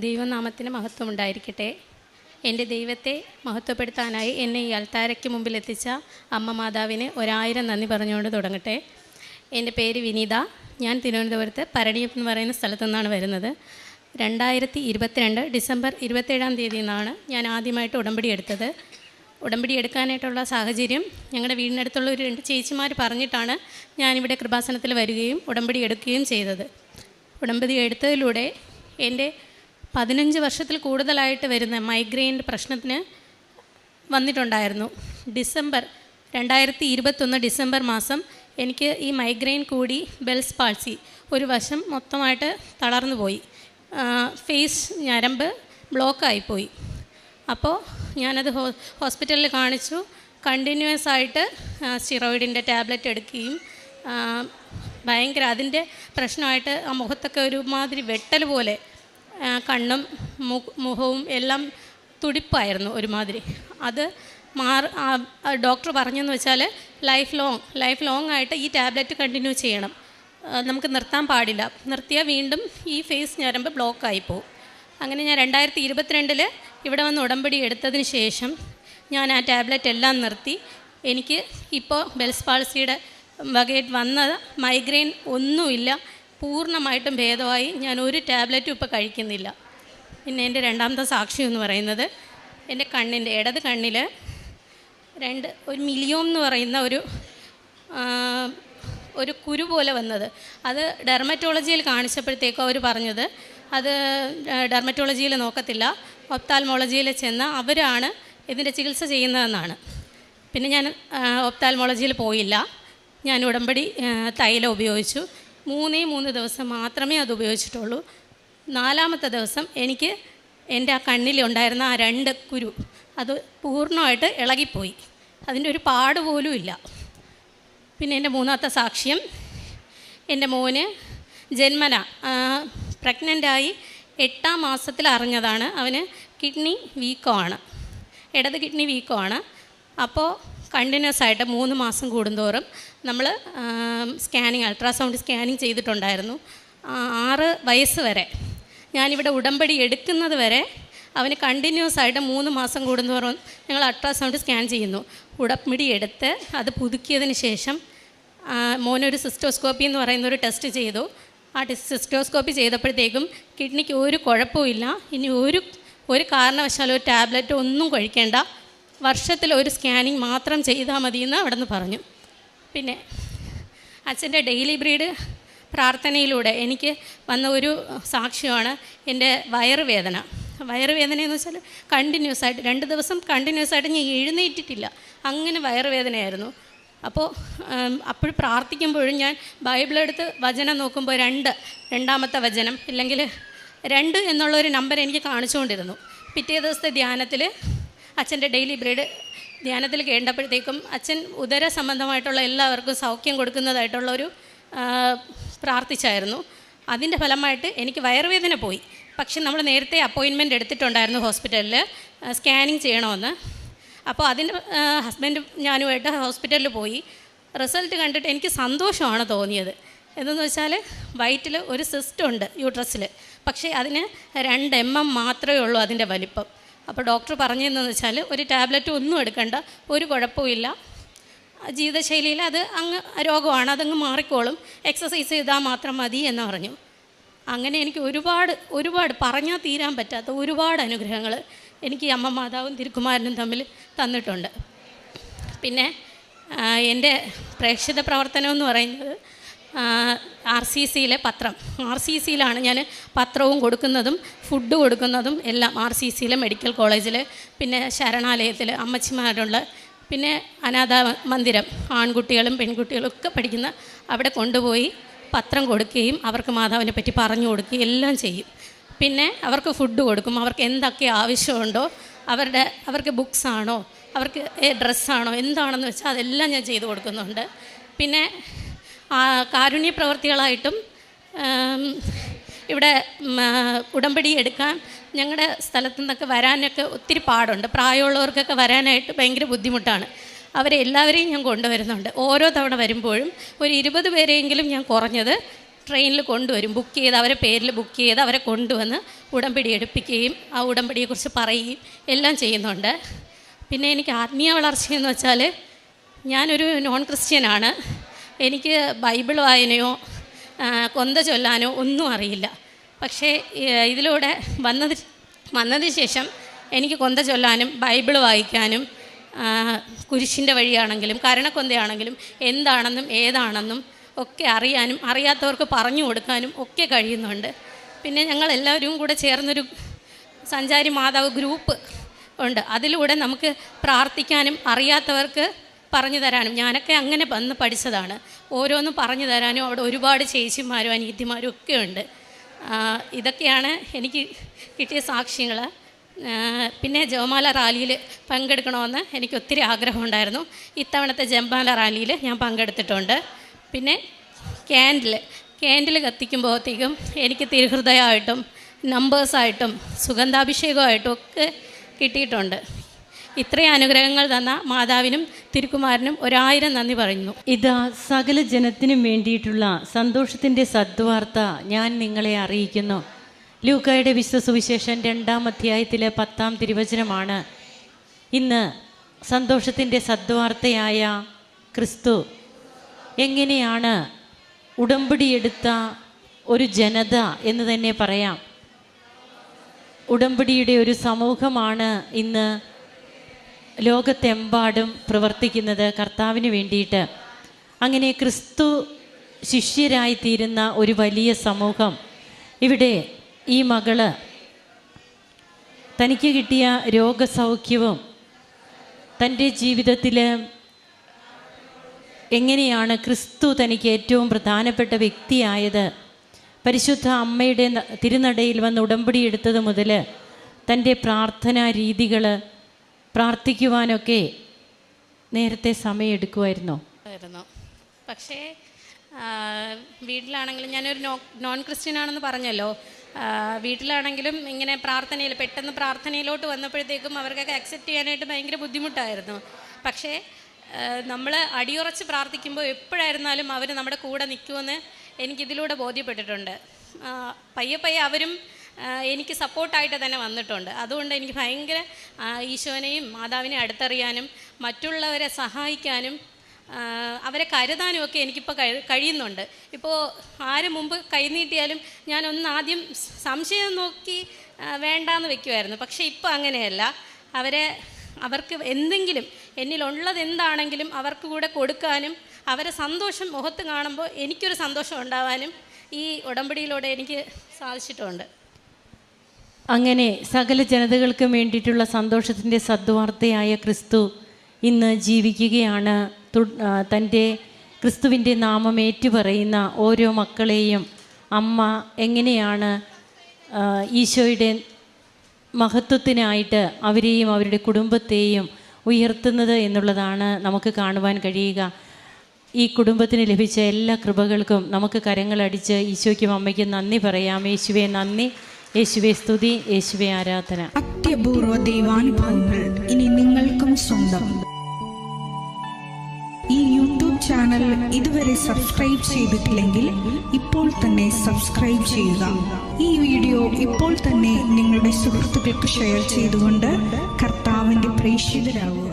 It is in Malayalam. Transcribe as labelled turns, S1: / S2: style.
S1: ദൈവനാമത്തിന് മഹത്വം ഉണ്ടായിരിക്കട്ടെ. എൻ്റെ ദൈവത്തെ മഹത്വപ്പെടുത്താനായി എന്നെ ഈ അൾത്താരയ്ക്ക് മുമ്പിൽ എത്തിച്ച അമ്മ മാതാവിന് 1000 നന്ദി പറഞ്ഞുകൊണ്ട് തുടങ്ങട്ടെ. എൻ്റെ പേര് വിനീത. ഞാൻ തിരുവനന്തപുരത്ത് പരടിയം എന്ന് പറയുന്ന സ്ഥലത്തു നിന്നാണ് വരുന്നത്. 2022 ഡിസംബർ 27-ാം തീയതി നിന്നാണ് ഞാൻ ആദ്യമായിട്ട് ഉടമ്പടി എടുത്തത്. ഉടമ്പടി എടുക്കാനായിട്ടുള്ള സാഹചര്യം ഞങ്ങളുടെ വീടിനടുത്തുള്ള ഒരു 2 ചേച്ചിമാർ പറഞ്ഞിട്ടാണ് ഞാനിവിടെ കൃപാസനത്തിൽ വരികയും ഉടമ്പടി എടുക്കുകയും ചെയ്തത്. ഉടമ്പടി എടുത്തതിലൂടെ എൻ്റെ 15 വർഷത്തിൽ കൂടുതലായിട്ട് വരുന്ന മൈഗ്രെയിൻ്റെ പ്രശ്നത്തിന് വന്നിട്ടുണ്ടായിരുന്നു. 2021 ഡിസംബർ മാസം എനിക്ക് ഈ മൈഗ്രെയിൻ കൂടി ബെൽസ് പാൾസി, ഒരു വശം മൊത്തമായിട്ട് തളർന്നു പോയി. ഫേസ് ഞരമ്പ് ബ്ലോക്കായിപ്പോയി. അപ്പോൾ ഞാനത് ഹോസ്പിറ്റലിൽ കാണിച്ചു. കണ്ടിന്യൂസ് ആയിട്ട് സ്റ്റിറോയിഡിൻ്റെ ടാബ്ലറ്റ് എടുക്കുകയും ഭയങ്കര അതിൻ്റെ പ്രശ്നമായിട്ട് ആ മുഖത്തൊക്കെ ഒരുമാതിരി വെട്ടൽ പോലെ, കണ്ണും മുഖവും എല്ലാം തുടിപ്പായിരുന്നു ഒരുമാതിരി. അത് ഡോക്ടർ പറഞ്ഞെന്ന് വെച്ചാൽ ലൈഫ് ലോങ് ആയിട്ട് ഈ ടാബ്ലറ്റ് കണ്ടിന്യൂ ചെയ്യണം, നമുക്ക് നിർത്താൻ പാടില്ല. നിർത്തിയാൽ വീണ്ടും ഈ ഫേസ് ഞരമ്പ് ബ്ലോക്കായിപ്പോവും. അങ്ങനെ ഞാൻ 2022 ഇവിടെ വന്ന് ഉടമ്പടി എടുത്തതിന് ശേഷം ഞാൻ ആ ടാബ്ലറ്റ് എല്ലാം നിർത്തി. എനിക്ക് ഇപ്പോൾ ബെൽസ് പാൾസിയുടെ വകയായിട്ട് വന്ന മൈഗ്രെയിൻ ഒന്നുമില്ല, പൂർണ്ണമായിട്ടും ഭേദമായി. ഞാൻ ഒരു ടാബ്ലറ്റും ഇപ്പോൾ കഴിക്കുന്നില്ല. പിന്നെ എൻ്റെ രണ്ടാമത്തെ സാക്ഷ്യം എന്ന് പറയുന്നത്, എൻ്റെ കണ്ണിൻ്റെ ഇടത് കണ്ണിൽ ഒരു മിലിയോം എന്ന് പറയുന്ന ഒരു കുരു പോലെ വന്നത്. അത് ഡെർമറ്റോളജിയിൽ കാണിച്ചപ്പോഴത്തേക്കും അവർ പറഞ്ഞത് അത് ഡെർമറ്റോളജിയിൽ നോക്കത്തില്ല, ഒപ്താൽമോളജിയിൽ ചെന്ന് അവരാണ് ഇതിൻ്റെ ചികിത്സ ചെയ്യുന്നതെന്നാണ്. പിന്നെ ഞാൻ ഒപ്താൽമോളജിയിൽ പോയില്ല. ഞാൻ ഉടമ്പടി തൈലം ഉപയോഗിച്ചു. 3 ദിവസം മാത്രമേ അത് ഉപയോഗിച്ചിട്ടുള്ളൂ. 4ാമത്തെ ദിവസം എനിക്ക് എൻ്റെ ആ കണ്ണിലുണ്ടായിരുന്ന ആ 2 കുരു അത് പൂർണ്ണമായിട്ട് ഇളകിപ്പോയി. അതിൻ്റെ ഒരു പാട് പോലും ഇല്ല. പിന്നെ എൻ്റെ 3ാമത്തെ സാക്ഷ്യം, എൻ്റെ മോന് ജന്മന പ്രഗ്നൻ്റായി 8ാം മാസത്തിൽ അറിഞ്ഞതാണ്. അവന് കിഡ്നി വീക്കമാണ്, ഇടത് കിഡ്നി വീക്കമാണ്. അപ്പോൾ കണ്ടിന്യൂസ് ആയിട്ട് 3 മാസം കൂടുന്തോറും നമ്മൾ അൾട്രാസൗണ്ട് സ്കാനിങ് ചെയ്തിട്ടുണ്ടായിരുന്നു. 6 വയസ്സ് വരെ, ഞാനിവിടെ ഉടമ്പടി എടുക്കുന്നത് വരെ അവന് കണ്ടിന്യൂസ് ആയിട്ട് 3 മാസം കൂടുന്തോറും ഞങ്ങൾ അൾട്രാസൗണ്ട് സ്കാൻ ചെയ്യുന്നു. ഉടമ്പടി എടുത്ത് അത് പുതുക്കിയതിന് ശേഷം മോനൊരു സിസ്റ്റോസ്കോപ്പി എന്ന് പറയുന്നൊരു ടെസ്റ്റ് ചെയ്തു. ആ സിസ്റ്റോസ്കോപ്പി ചെയ്തപ്പോഴത്തേക്കും കിഡ്നിക്ക് ഒരു കുഴപ്പമില്ല, ഇനി ഒരു കാരണവശാലും ഒരു ടാബ്ലറ്റ് ഒന്നും കഴിക്കേണ്ട, വർഷത്തിൽ ഒരു സ്കാനിങ് മാത്രം ചെയ്താൽ മതിയെന്ന് അവിടെ നിന്ന് പറഞ്ഞു. പിന്നെ അച്ഛൻ്റെ ഡെയിലി ബ്രീഡ് പ്രാർത്ഥനയിലൂടെ എനിക്ക് വന്ന ഒരു സാക്ഷ്യമാണ് എൻ്റെ വയറുവേദനയെന്ന് വെച്ചാൽ കണ്ടിന്യൂസ് ആയിട്ട് 2 ദിവസം കണ്ടിന്യൂസ് ആയിട്ട് ഞാൻ എഴുന്നേറ്റിട്ടില്ല, അങ്ങനെ വയറുവേദനയായിരുന്നു. അപ്പോൾ പ്രാർത്ഥിക്കുമ്പോഴും ഞാൻ ബൈബിളെടുത്ത് വചനം നോക്കുമ്പോൾ 2ാമത്തെ വചനം ഇല്ലെങ്കിൽ 2 എന്നുള്ളൊരു നമ്പർ എനിക്ക് കാണിച്ചുകൊണ്ടിരുന്നു. പിറ്റേ ദിവസത്തെ ധ്യാനത്തിൽ അച്ഛൻ്റെ ഡെയിലി ബ്രീഡ് ധ്യാനത്തിൽ കേട്ടപ്പോഴത്തേക്കും അച്ഛൻ ഉദര സംബന്ധമായിട്ടുള്ള എല്ലാവർക്കും സൗഖ്യം കൊടുക്കുന്നതായിട്ടുള്ളൊരു പ്രാർത്ഥിച്ചായിരുന്നു. അതിൻ്റെ ഫലമായിട്ട് എനിക്ക് വയറുവേദന പോയി. പക്ഷെ നമ്മൾ നേരത്തെ അപ്പോയിൻമെൻറ്റ് എടുത്തിട്ടുണ്ടായിരുന്നു ഹോസ്പിറ്റലിൽ സ്കാനിങ് ചെയ്യണമെന്ന്. അപ്പോൾ അതിന് ഹസ്ബൻഡും ഞാനുമായിട്ട് ഹോസ്പിറ്റലിൽ പോയി. റിസൾട്ട് കണ്ടിട്ട് എനിക്ക് സന്തോഷമാണ് തോന്നിയത്. എന്തെന്ന് വെച്ചാൽ വയറ്റിൽ ഒരു സിസ്റ്റ് ഉണ്ട് യൂട്രസിൽ, പക്ഷേ അതിന് 2 mm മാത്രമേ ഉള്ളൂ അതിൻ്റെ വലിപ്പം. അപ്പോൾ ഡോക്ടർ പറഞ്ഞതെന്ന് വെച്ചാൽ ഒരു ടാബ്ലറ്റ് ഒന്നും എടുക്കണ്ട, ഒരു കുഴപ്പമില്ല, ജീവിതശൈലിയിൽ അത് രോഗമാണ്, അതങ്ങ് മാറിക്കോളും, എക്സസൈസ് ചെയ്താൽ മാത്രം മതി എന്ന് പറഞ്ഞു. അങ്ങനെ എനിക്ക് ഒരുപാട് പറഞ്ഞാൽ തീരാൻ പറ്റാത്ത ഒരുപാട് അനുഗ്രഹങ്ങൾ എനിക്ക് അമ്മ മാതാവും തിരുക്കുമാരനും തമ്മിൽ തന്നിട്ടുണ്ട്. പിന്നെ എൻ്റെ പ്രേക്ഷിത പ്രവർത്തനം എന്ന് പറയുന്നത് RCCയിലെ പത്രം, RCCയിലാണ് ഞാൻ പത്രവും കൊടുക്കുന്നതും ഫുഡ് കൊടുക്കുന്നതും എല്ലാം. RCCയിലെ മെഡിക്കൽ കോളേജിൽ, പിന്നെ ശരണാലയത്തിൽ അമ്മച്ചിമാരുള്ള, പിന്നെ അനാഥ മന്ദിരം, ആൺകുട്ടികളും പെൺകുട്ടികളും ഒക്കെ പഠിക്കുന്ന അവിടെ കൊണ്ടുപോയി പത്രം കൊടുക്കുകയും അവർക്ക് മാതാവിനെ പറ്റി പറഞ്ഞു കൊടുക്കുകയും എല്ലാം ചെയ്യും. പിന്നെ അവർക്ക് ഫുഡ് കൊടുക്കും, അവർക്ക് എന്തൊക്കെ ആവശ്യമുണ്ടോ, അവർക്ക് ബുക്സാണോ, അവർക്ക് ഡ്രസ്സാണോ, എന്താണെന്ന് വെച്ചാൽ അതെല്ലാം ഞാൻ ചെയ്തു കൊടുക്കുന്നുണ്ട്. പിന്നെ കാരുണ്യ പ്രവർത്തികളായിട്ടും ഇവിടെ ഉടമ്പടി എടുക്കാൻ ഞങ്ങളുടെ സ്ഥലത്തു നിന്നൊക്കെ വരാനൊക്കെ ഒത്തിരി പാടുണ്ട്. പ്രായമുള്ളവർക്കൊക്കെ വരാനായിട്ട് ഭയങ്കര ബുദ്ധിമുട്ടാണ്. അവരെ എല്ലാവരെയും ഞാൻ കൊണ്ടുവരുന്നുണ്ട്. ഓരോ തവണ വരുമ്പോഴും ഒരു 20 പേരെയെങ്കിലും ഞാൻ കുറഞ്ഞത് ട്രെയിനിൽ കൊണ്ടുവരും, ബുക്ക് ചെയ്ത് അവരെ പേരിൽ ബുക്ക് ചെയ്ത് അവരെ കൊണ്ടുവന്ന് ഉടമ്പടി എടുപ്പിക്കുകയും ആ ഉടമ്പടിയെക്കുറിച്ച് പറയുകയും എല്ലാം ചെയ്യുന്നുണ്ട്. പിന്നെ എനിക്ക് ആത്മീയ വളർച്ചയെന്ന് വെച്ചാൽ ഞാനൊരു നോൺ ക്രിസ്ത്യനാണ്. എനിക്ക് ബൈബിൾ വായനയോ കൊന്ത ചൊല്ലാനോ ഒന്നും അറിയില്ല. പക്ഷേ ഇതിലൂടെ വന്നതിന് ശേഷം എനിക്ക് കൊന്ത ചൊല്ലാനും ബൈബിൾ വായിക്കാനും കുരിശിൻ്റെ വഴിയാണെങ്കിലും കരണക്കൊന്തയാണെങ്കിലും എന്താണെന്നും ഏതാണെന്നും ഒക്കെ അറിയാനും അറിയാത്തവർക്ക് പറഞ്ഞു കൊടുക്കാനും ഒക്കെ കഴിയുന്നുണ്ട്. പിന്നെ ഞങ്ങളെല്ലാവരും കൂടെ ചേർന്നൊരു സഞ്ചാരി മാതാവ് ഗ്രൂപ്പ് ഉണ്ട്. അതിലൂടെ നമുക്ക് പ്രാർത്ഥിക്കാനും അറിയാത്തവർക്ക് പറഞ്ഞു തരാനും, ഞാനൊക്കെ അങ്ങനെ വന്ന് പഠിച്ചതാണ്, ഓരോന്നും പറഞ്ഞു തരാനും അവിടെ ഒരുപാട് ചേച്ചിമാരും അനിയത്തിമാരും ഒക്കെ ഉണ്ട്. ഇതൊക്കെയാണ് എനിക്ക് കിട്ടിയ സാക്ഷ്യങ്ങൾ. പിന്നെ ജപമാല റാലിയിൽ പങ്കെടുക്കണമെന്ന് എനിക്ക് ഒത്തിരി ആഗ്രഹമുണ്ടായിരുന്നു. ഇത്തവണത്തെ ജപമാല റാലിയിൽ ഞാൻ പങ്കെടുത്തിട്ടുണ്ട്. പിന്നെ ക്യാൻഡിൽ കത്തിക്കുമ്പോഴത്തേക്കും എനിക്ക് തിരുഹൃദയമായിട്ടും നമ്പേഴ്സായിട്ടും സുഗന്ധാഭിഷേകമായിട്ടും ഒക്കെ കിട്ടിയിട്ടുണ്ട്. ഇത്രയും അനുഗ്രഹങ്ങൾ തന്ന മാതാവിനും തിരുക്കുമാരനും 1000 നന്ദി പറയുന്നു.
S2: ഇതാ സകല ജനത്തിനും വേണ്ടിയിട്ടുള്ള സന്തോഷത്തിൻ്റെ സദ്വാർത്ത ഞാൻ നിങ്ങളെ അറിയിക്കുന്നു. ലൂക്കായുടെ വിശുദ്ധ സുവിശേഷം 2-ാം അധ്യായത്തിലെ 10-ാം തിരുവചനമാണ്. ഇന്ന് സന്തോഷത്തിൻ്റെ സദ്വാർത്തയായ ക്രിസ്തു എങ്ങനെയാണ് ഉടമ്പടിയെടുത്ത ഒരു ജനത എന്ന് തന്നെ പറയാം. ഉടമ്പടിയുടെ ഒരു സമൂഹമാണ് ഇന്ന് ലോകത്തെമ്പാടും പ്രവർത്തിക്കുന്നത് കർത്താവിന് വേണ്ടിയിട്ട്. അങ്ങനെ ക്രിസ്തു ശിഷ്യരായിത്തീരുന്ന ഒരു വലിയ സമൂഹം. ഇവിടെ ഈ മകള് തനിക്ക് കിട്ടിയ രോഗസൗഖ്യവും തൻ്റെ ജീവിതത്തിൽ എങ്ങനെയാണ് ക്രിസ്തു തനിക്ക് ഏറ്റവും പ്രധാനപ്പെട്ട വ്യക്തിയായത്, പരിശുദ്ധ അമ്മയുടെ തിരുനടയിൽ വന്ന് ഉടമ്പടി എടുത്തത് മുതൽ തൻ്റെ പ്രാർത്ഥനാ രീതികൾ, പ്രാർത്ഥിക്കുവാനൊക്കെ നേരത്തെ സമയമെടുക്കുമായിരുന്നോ?
S1: പക്ഷേ വീട്ടിലാണെങ്കിലും ഞാനൊരു നോൺ ക്രിസ്ത്യൻ ആണെന്ന് പറഞ്ഞല്ലോ. വീട്ടിലാണെങ്കിലും ഇങ്ങനെ പെട്ടെന്ന് പ്രാർത്ഥനയിലോട്ട് വന്നപ്പോഴത്തേക്കും അവർക്കൊക്കെ അക്സെപ്റ്റ് ചെയ്യാനായിട്ട് ഭയങ്കര ബുദ്ധിമുട്ടായിരുന്നു. പക്ഷേ നമ്മൾ അടിയുറച്ച് പ്രാർത്ഥിക്കുമ്പോൾ എപ്പോഴായിരുന്നാലും അവർ നമ്മുടെ കൂടെ നിൽക്കുമെന്ന് എനിക്കിതിലൂടെ ബോധ്യപ്പെട്ടിട്ടുണ്ട്. പയ്യെ അവരും എനിക്ക് സപ്പോർട്ടായിട്ട് തന്നെ വന്നിട്ടുണ്ട്. അതുകൊണ്ട് എനിക്ക് ഭയങ്കര ഈശോനെയും മാതാവിനെയും അടുത്തറിയാനും മറ്റുള്ളവരെ സഹായിക്കാനും അവരെ കരുതാനും ഒക്കെ എനിക്കിപ്പോൾ കഴിയുന്നുണ്ട്. ഇപ്പോൾ ആര് മുമ്പ് കൈനീട്ടിയാലും ഞാനൊന്ന് ആദ്യം സംശയം നോക്കി വേണ്ടാന്ന് വെക്കുമായിരുന്നു. പക്ഷേ ഇപ്പോൾ അങ്ങനെയല്ല. അവർക്ക് എന്തെങ്കിലും എന്നിലുള്ളത് എന്താണെങ്കിലും അവർക്ക് കൂടെ കൊടുക്കാനും അവരെ സന്തോഷം മുഖത്ത് കാണുമ്പോൾ എനിക്കൊരു സന്തോഷം ഉണ്ടാവാനും ഈ ഉടമ്പടിയിലൂടെ എനിക്ക് സാധിച്ചിട്ടുണ്ട്.
S2: അങ്ങനെ സകല ജനതകൾക്കും വേണ്ടിയിട്ടുള്ള സന്തോഷത്തിൻ്റെ സദ്വാർത്തയായ ക്രിസ്തു ഇന്ന് ജീവിക്കുകയാണ്. തൻ്റെ ക്രിസ്തുവിൻ്റെ നാമം ഏറ്റുപറയുന്ന ഓരോ മക്കളെയും അമ്മ എങ്ങനെയാണ് ഈശോയുടെ മഹത്വത്തിനായിട്ട് അവരെയും അവരുടെ കുടുംബത്തെയും ഉയർത്തുന്നത് എന്നുള്ളതാണ് നമുക്ക് കാണുവാൻ കഴിയുക. ഈ കുടുംബത്തിന് ലഭിച്ച എല്ലാ കൃപകൾക്കും നമുക്ക് കരങ്ങളടിച്ച് ഈശോയ്ക്കും അമ്മയ്ക്കും നന്ദി പറയാം. യേശുവേ നന്ദി, യേശുവേ സ്തുതി, യേശുവേ ആരാധന.
S3: അത്യപൂർവ ദൈവാനുഭവങ്ങൾ ഇനി നിങ്ങൾക്കും സ്വന്തം. ഈ യൂട്യൂബ് ചാനൽ ഇതുവരെ സബ്സ്ക്രൈബ് ചെയ്തിട്ടില്ലെങ്കിൽ ഇപ്പോൾ തന്നെ സബ്സ്ക്രൈബ് ചെയ്യുക. ഈ വീഡിയോ ഇപ്പോൾ തന്നെ നിങ്ങളുടെ സുഹൃത്തുക്കൾക്ക് ഷെയർ ചെയ്തുകൊണ്ട് കർത്താവിൻ്റെ പ്രേക്ഷിതരാകുക.